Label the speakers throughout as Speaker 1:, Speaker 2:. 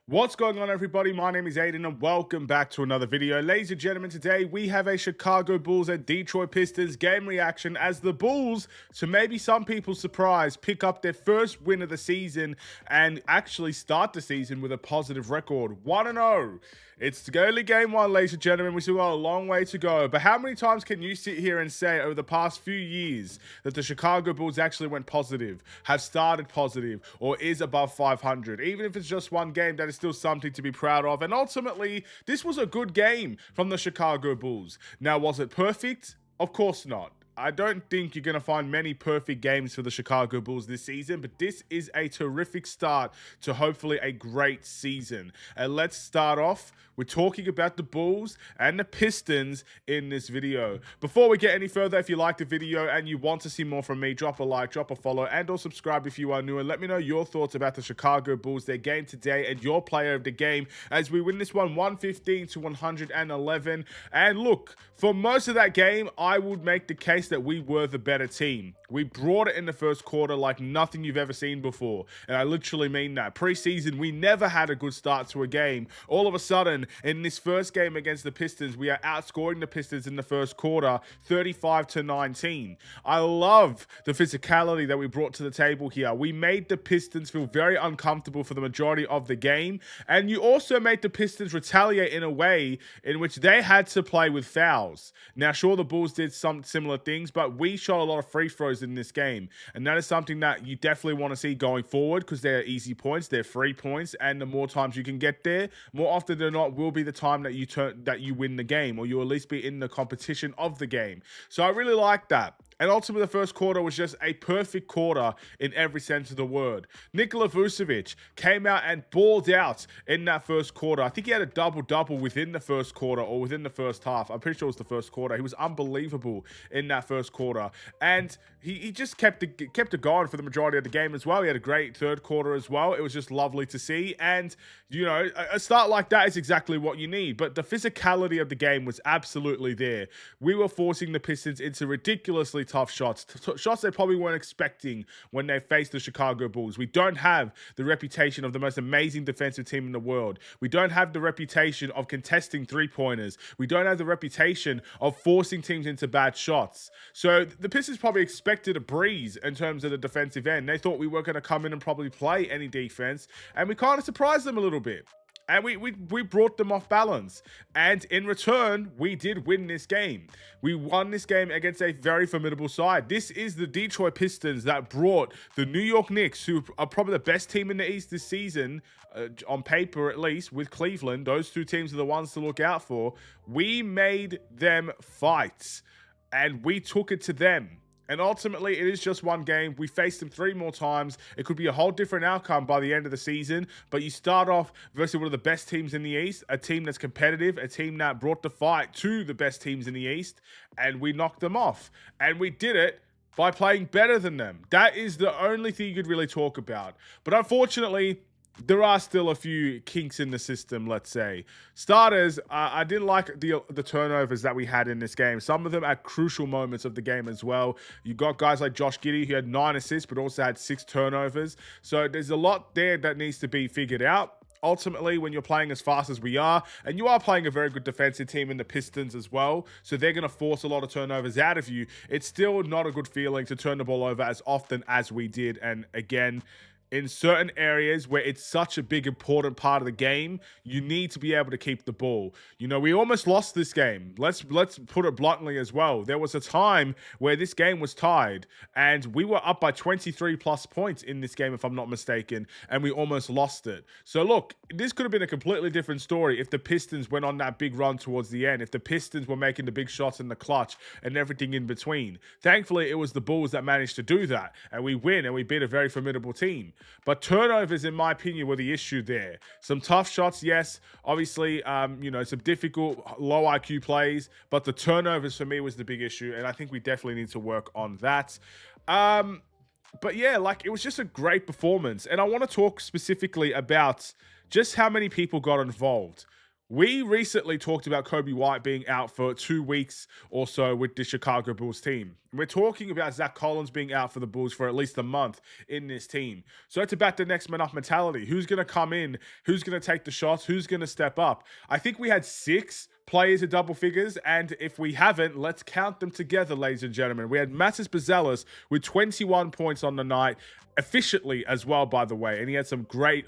Speaker 1: What's going on, everybody? My name is Aiden and welcome back to another video. Ladies and gentlemen, today we have a Chicago Bulls and Detroit Pistons game reaction as the Bulls, to maybe some people's surprise, pick up their first win of the season and actually start the season with a positive record. 1-0. It's only game one, ladies and gentlemen. We still got a long way to go. But how many times can you sit here and say over the past few years that the Chicago Bulls actually went positive, have started positive, or is above 500? Even if it's just one game, that is still something to be proud of. And ultimately, this was a good game from the Chicago Bulls. Now, was it perfect? Of course not. I don't think you're going to find many perfect games for the Chicago Bulls this season, but this is a terrific start to hopefully a great season. And let's start off with talking about the Bulls and the Pistons in this video. Before we get any further, if you like the video and you want to see more from me, drop a like, drop a follow, and or subscribe if you are new, and let me know your thoughts about the Chicago Bulls, their game today, and your player of the game as we win this one 115 to 111. And look, for most of that game, I would make the case that we were the better team. We brought it in the first quarter like nothing you've ever seen before. And I literally mean that. Preseason, we never had a good start to a game. All of a sudden, in this first game against the Pistons, we are outscoring the Pistons in the first quarter, 35 to 19. I love the physicality that we brought to the table here. We made the Pistons feel very uncomfortable for the majority of the game. And you also made the Pistons retaliate in a way in which they had to play with fouls. Now, sure, the Bulls did some similar things, but we shot a lot of free throws in this game. And that is something that you definitely want to see going forward because they're easy points, they're free points, and the more times you can get there, more often than not will be the time that you win the game, or you'll at least be in the competition of the game. So I really like that. And ultimately, the first quarter was just a perfect quarter in every sense of the word. Nikola Vucevic came out and balled out in that first quarter. I think he had a double-double within the first quarter or within the first half. I'm pretty sure it was the first quarter. He was unbelievable in that first quarter. And he just kept it going for the majority of the game as well. He had a great third quarter as well. It was just lovely to see. And, you know, a start like that is exactly what you need. But the physicality of the game was absolutely there. We were forcing the Pistons into ridiculously tough shots they probably weren't expecting when they faced the Chicago Bulls. We don't have the reputation of the most amazing defensive team in the world. We don't have the reputation of contesting three-pointers. We don't have the reputation of forcing teams into bad shots. So the Pistons probably expected a breeze in terms of the defensive end. They thought we weren't going to come in and probably play any defense, and we kind of surprised them a little bit. And we brought them off balance. And in return, we did win this game. We won this game against a very formidable side. This is the Detroit Pistons that brought the New York Knicks, who are probably the best team in the East this season, on paper at least, with Cleveland. Those two teams are the ones to look out for. We made them fight. And we took it to them. And ultimately, it is just one game. We faced them 3 more times. It could be a whole different outcome by the end of the season. But you start off versus one of the best teams in the East, a team that's competitive, a team that brought the fight to the best teams in the East, and we knocked them off. And we did it by playing better than them. That is the only thing you could really talk about. But unfortunately, there are still a few kinks in the system, let's say. Starters, I didn't like the turnovers that we had in this game. Some of them at crucial moments of the game as well. You got guys like Josh Giddey, who had 9 assists, but also had 6 turnovers. So there's a lot there that needs to be figured out. Ultimately, when you're playing as fast as we are, and you are playing a very good defensive team in the Pistons as well, so they're going to force a lot of turnovers out of you, it's still not a good feeling to turn the ball over as often as we did. And again, in certain areas where it's such a big, important part of the game, you need to be able to keep the ball. You know, we almost lost this game. Let's put it bluntly as well. There was a time where this game was tied, and we were up by 23 plus points in this game, if I'm not mistaken, and we almost lost it. So look, this could have been a completely different story if the Pistons went on that big run towards the end, if the Pistons were making the big shots in the clutch and everything in between. Thankfully, it was the Bulls that managed to do that, and we win, and we beat a very formidable team. But turnovers, in my opinion, were the issue there. Some tough shots, yes. Obviously, you know, some difficult, low IQ plays. But the turnovers, for me, was the big issue. And I think we definitely need to work on that. But yeah, like, it was just a great performance. And I want to talk specifically about just how many people got involved. We recently talked about Kobe White being out for 2 weeks or so with the Chicago Bulls team. We're talking about Zach Collins being out for the Bulls for at least a month in this team. So it's about the next man up mentality. Who's going to come in? Who's going to take the shots? Who's going to step up? I think we had 6 players at double figures, and if we haven't, let's count them together, ladies and gentlemen. We had Matas Bazelis with 21 points on the night, efficiently as well, by the way, and he had some great,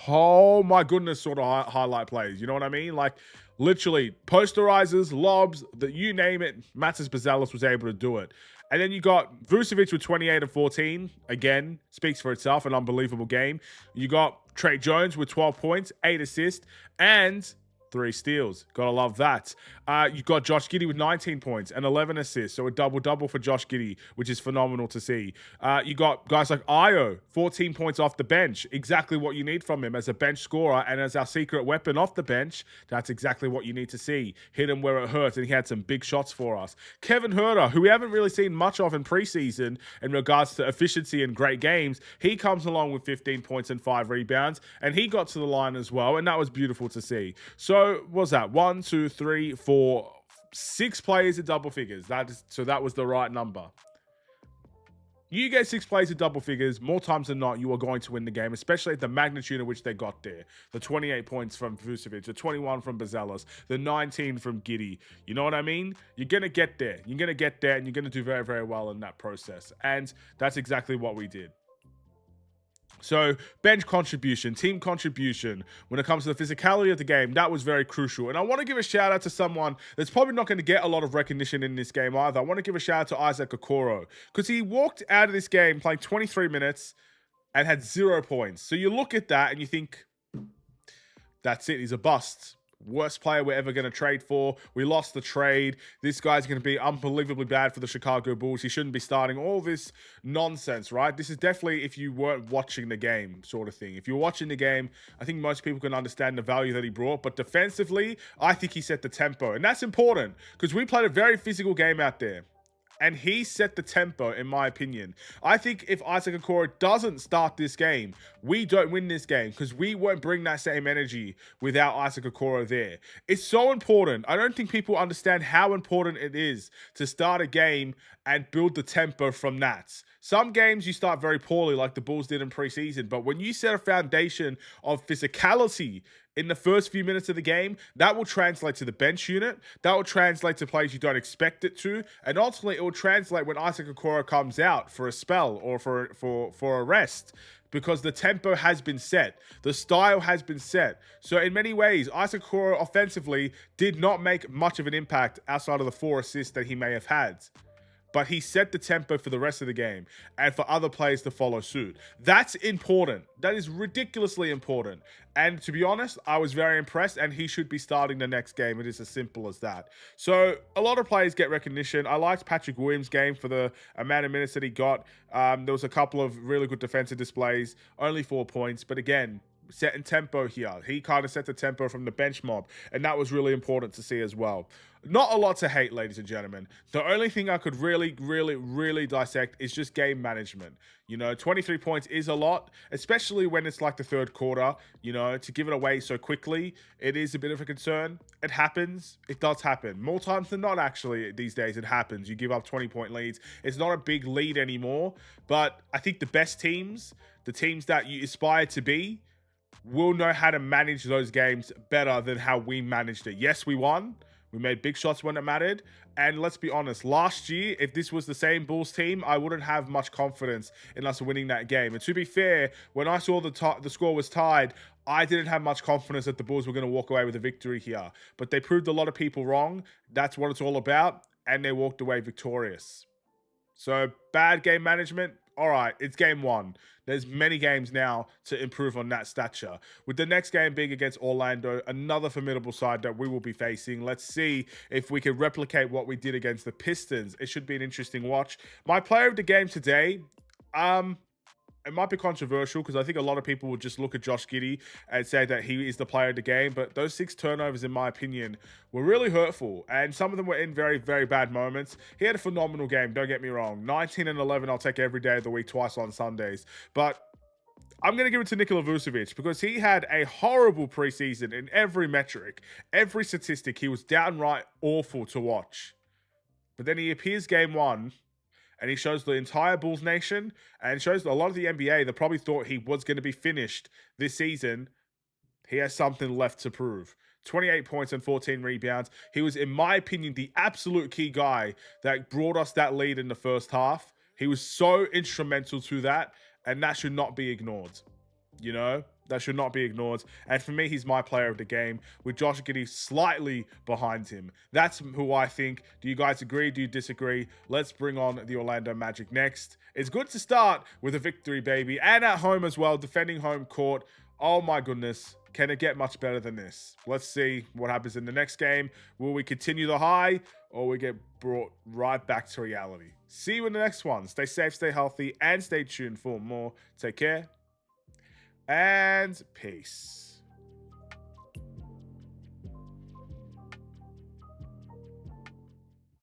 Speaker 1: oh my goodness, sort of highlight plays. You know what I mean? Like, literally, posterizers, lobs, that you name it, Matas Bazelis was able to do it. And then you got Vucevic with 28 and 14. Again, speaks for itself, an unbelievable game. You got Trey Jones with 12 points, 8 assists, and 3 steals. Gotta love that. You got Josh Giddey with 19 points and 11 assists. So a double-double for Josh Giddey, which is phenomenal to see. You got guys like Io, 14 points off the bench. Exactly what you need from him as a bench scorer and as our secret weapon off the bench. That's exactly what you need to see. Hit him where it hurts, and he had some big shots for us. Kevin Huerter, who we haven't really seen much of in preseason in regards to efficiency and great games, he comes along with 15 points and 5 rebounds, and he got to the line as well, and that was beautiful to see. So what was that? 1, 2, 3, 4, 6 players at double figures. So that was the right number. You get 6 players at double figures, more times than not, you are going to win the game, especially at the magnitude in which they got there. The 28 points from Vucevic, the 21 from Bazelis, the 19 from Giddey. You know what I mean? You're going to get there. You're going to get there, and you're going to do very, very well in that process. And that's exactly what we did. So, bench contribution, team contribution, when it comes to the physicality of the game, that was very crucial. And I want to give a shout out to someone that's probably not going to get a lot of recognition in this game either. I want to give a shout out to Isaac Okoro, because he walked out of this game playing 23 minutes and had 0 points. So you look at that and you think, that's it, he's a bust. Worst player we're ever going to trade for. We lost the trade. This guy's going to be unbelievably bad for the Chicago Bulls. He shouldn't be starting. All this nonsense, right? This is definitely if you weren't watching the game sort of thing. If you're watching the game, I think most people can understand the value that he brought. But defensively, I think he set the tempo. And that's important because we played a very physical game out there. And he set the tempo, in my opinion. I think if Isaac Okoro doesn't start this game, we don't win this game because we won't bring that same energy without Isaac Okoro there. It's so important. I don't think people understand how important it is to start a game and build the tempo from that. Some games you start very poorly like the Bulls did in preseason, but when you set a foundation of physicality in the first few minutes of the game, that will translate to the bench unit. That will translate to plays you don't expect it to. And ultimately, it will translate when Isaac Okoro comes out for a spell or for a rest, because the tempo has been set. The style has been set. So in many ways, Isaac Okoro offensively did not make much of an impact outside of the 4 assists that he may have had. But he set the tempo for the rest of the game and for other players to follow suit. That's important. That is ridiculously important. And to be honest, I was very impressed, and he should be starting the next game. It is as simple as that. So a lot of players get recognition. I liked Patrick Williams' game for the amount of minutes that he got. There was a couple of really good defensive displays, only 4 points. But again, setting tempo here. He kind of set the tempo from the bench mob, and that was really important to see as well. Not a lot to hate, ladies and gentlemen. The only thing I could really dissect is just game management. You know, 23 points is a lot, especially when it's like the third quarter. You know, to give it away so quickly, it is a bit of a concern. It happens. It does happen. More times than not, actually, these days, it happens. You give up 20-point leads. It's not a big lead anymore, but I think the best teams, the teams that you aspire to be, will know how to manage those games better than how we managed it. Yes, we won. We made big shots when it mattered. And let's be honest, last year, if this was the same Bulls team, I wouldn't have much confidence in us winning that game. And to be fair, when I saw the score was tied, I didn't have much confidence that the Bulls were going to walk away with a victory here. But they proved a lot of people wrong. That's what it's all about. And they walked away victorious. So, bad game management. All right, it's game 1. There's many games now to improve on that stature. With the next game being against Orlando, another formidable side that we will be facing. Let's see if we can replicate what we did against the Pistons. It should be an interesting watch. My player of the game today, it might be controversial because I think a lot of people would just look at Josh Giddey and say that he is the player of the game. But those 6 turnovers, in my opinion, were really hurtful. And some of them were in very, very bad moments. He had a phenomenal game, don't get me wrong. 19 and 11, I'll take every day of the week, twice on Sundays. But I'm going to give it to Nikola Vucevic because he had a horrible preseason in every metric, every statistic. He was downright awful to watch. But then he appears game one and he shows the entire Bulls nation and shows a lot of the NBA that probably thought he was going to be finished this season. He has something left to prove. 28 points and 14 rebounds. He was, in my opinion, the absolute key guy that brought us that lead in the first half. He was so instrumental to that, and that should not be ignored. You know, that should not be ignored. And for me, he's my player of the game, with Josh Giddey slightly behind him. That's who I think. Do you guys agree? Do you disagree? Let's bring on the Orlando Magic next. It's good to start with a victory, baby, and at home as well, defending home court. Oh my goodness. Can it get much better than this? Let's see what happens in the next game. Will we continue the high or we get brought right back to reality? See you in the next one. Stay safe, stay healthy, and stay tuned for more. Take care and peace.